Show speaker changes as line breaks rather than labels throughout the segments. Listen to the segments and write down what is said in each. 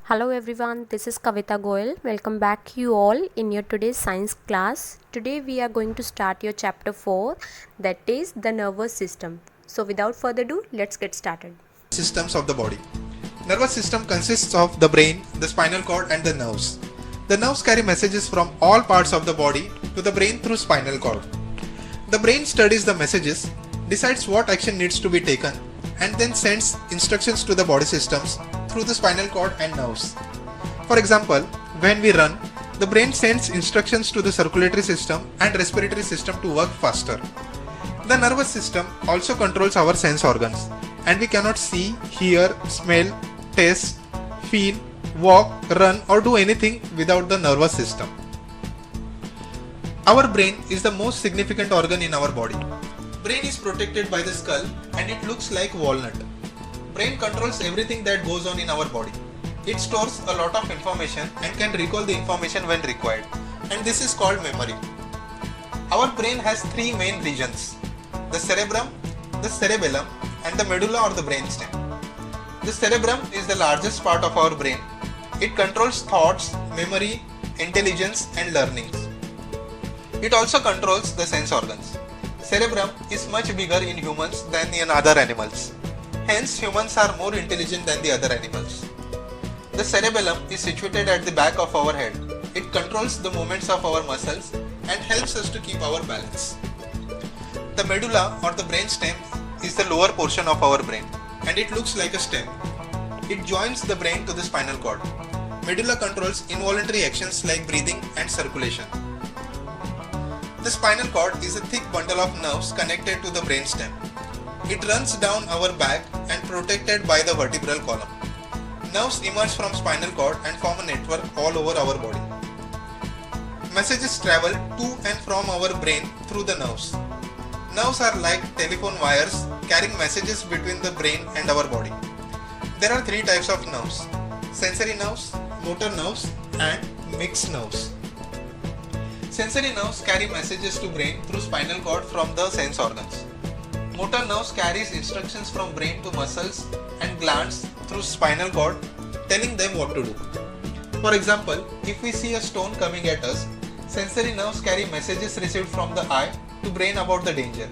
Hello everyone, this is Kavita Goyal. Welcome back you all in your today's science class. Today we are going to start your chapter 4, that is the nervous system. So without further ado, let's get started.
Systems of the body. Nervous system consists of the brain, the spinal cord and the nerves. The nerves carry messages from all parts of the body to the brain through spinal cord. The brain studies the messages, decides what action needs to be taken and then sends instructions to the body systems through the spinal cord and nerves. For example, when we run, the brain sends instructions to the circulatory system and respiratory system to work faster. The nervous system also controls our sense organs, and we cannot see, hear, smell, taste, feel, walk, run or do anything without the nervous system. Our brain is the most significant organ in our body. Brain is protected by the skull and it looks like walnut. Brain controls everything that goes on in our body. It stores a lot of information and can recall the information when required, and this is called memory. Our brain has three main regions: the cerebrum, the cerebellum and the medulla or the brainstem. The cerebrum is the largest part of our brain. It controls thoughts, memory, intelligence and learnings. It also controls the sense organs. Cerebrum is much bigger in humans than in other animals. Hence, humans are more intelligent than the other animals. The cerebellum is situated at the back of our head. It controls the movements of our muscles and helps us to keep our balance. The medulla or the brainstem is the lower portion of our brain and it looks like a stem. It joins the brain to the spinal cord. Medulla controls involuntary actions like breathing and circulation. The spinal cord is a thick bundle of nerves connected to the brainstem. It runs down our back and protected by the vertebral column. Nerves emerge from spinal cord and form a network all over our body. Messages travel to and from our brain through the nerves. Nerves are like telephone wires carrying messages between the brain and our body. There are three types of nerves: sensory nerves, motor nerves and mixed nerves. Sensory nerves carry messages to brain through spinal cord from the sense organs. Motor nerves carries instructions from brain to muscles and glands through spinal cord, telling them what to do. For example, if we see a stone coming at us, sensory nerves carry messages received from the eye to brain about the danger.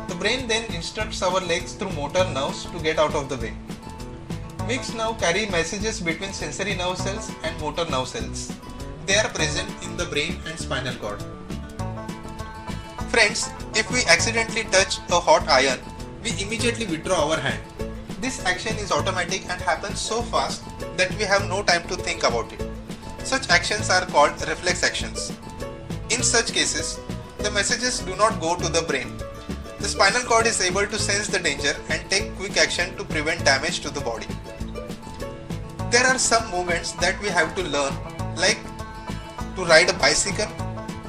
The brain then instructs our legs through motor nerves to get out of the way. Mixed nerve carry messages between sensory nerve cells and motor nerve cells. They are present in the brain and spinal cord. Friends, if we accidentally touch a hot iron, we immediately withdraw our hand. This action is automatic and happens so fast that we have no time to think about it. Such actions are called reflex actions. In such cases, the messages do not go to the brain. The spinal cord is able to sense the danger and take quick action to prevent damage to the body. There are some movements that we have to learn, like to ride a bicycle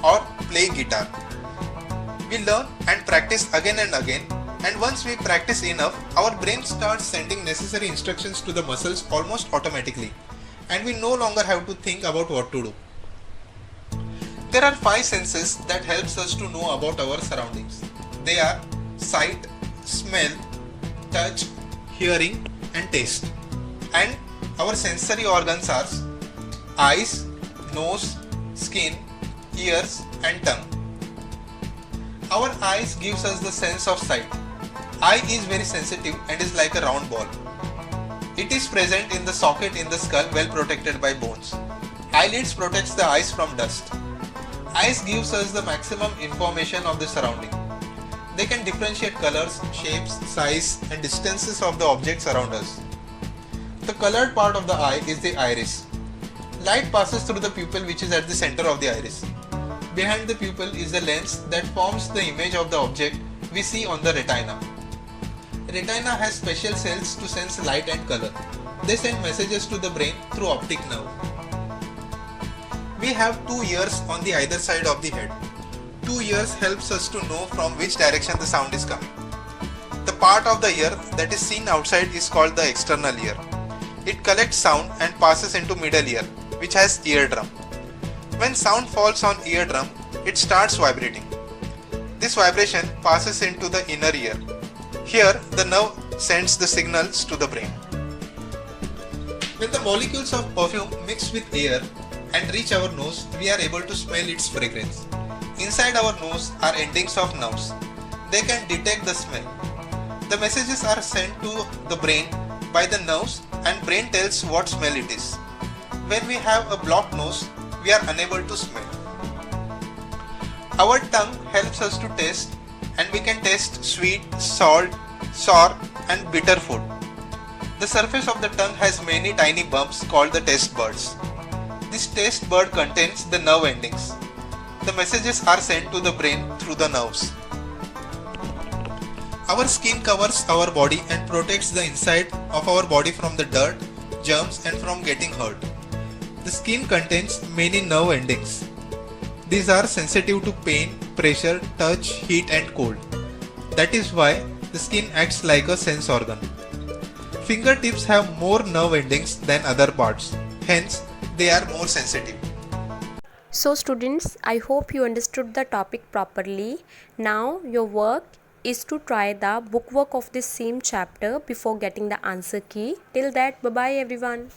or play guitar. We learn and practice again and again, and once we practice enough, our brain starts sending necessary instructions to the muscles almost automatically, and we no longer have to think about what to do. There are 5 senses that helps us to know about our surroundings. They are sight, smell, touch, hearing and taste. And our sensory organs are eyes, nose, skin, ears and tongue. Our eyes gives us the sense of sight. Eye is very sensitive and is like a round ball. It is present in the socket in the skull, well protected by bones. Eyelids protects the eyes from dust. Eyes gives us the maximum information of the surrounding. They can differentiate colors, shapes, size and distances of the objects around us. The colored part of the eye is the iris. Light passes through the pupil, which is at the center of the iris. Behind the pupil is the lens that forms the image of the object we see on the retina. Retina has special cells to sense light and color. They send messages to the brain through optic nerve. We have 2 ears on the either side of the head. 2 ears helps us to know from which direction the sound is coming. The part of the ear that is seen outside is called the external ear. It collects sound and passes into middle ear, which has eardrum. When sound falls on eardrum, it starts vibrating. This vibration passes into the inner ear. Here, the nerve sends the signals to the brain. When the molecules of perfume mix with air and reach our nose, we are able to smell its fragrance. Inside our nose are endings of nerves. They can detect the smell. The messages are sent to the brain by the nerves and brain tells what smell it is. When we have a blocked nose, we are unable to smell. Our tongue helps us to taste, and we can taste sweet, salt, sour and bitter food. The surface of the tongue has many tiny bumps called the taste buds. This taste bud contains the nerve endings. The messages are sent to the brain through the nerves. Our skin covers our body and protects the inside of our body from the dirt, germs and from getting hurt. The skin contains many nerve endings. These are sensitive to pain, pressure, touch, heat and cold. That is why the skin acts like a sense organ. Fingertips have more nerve endings than other parts. Hence, they are more sensitive.
So students, I hope you understood the topic properly. Now your work is to try the bookwork of this same chapter before getting the answer key. Till that, bye bye everyone.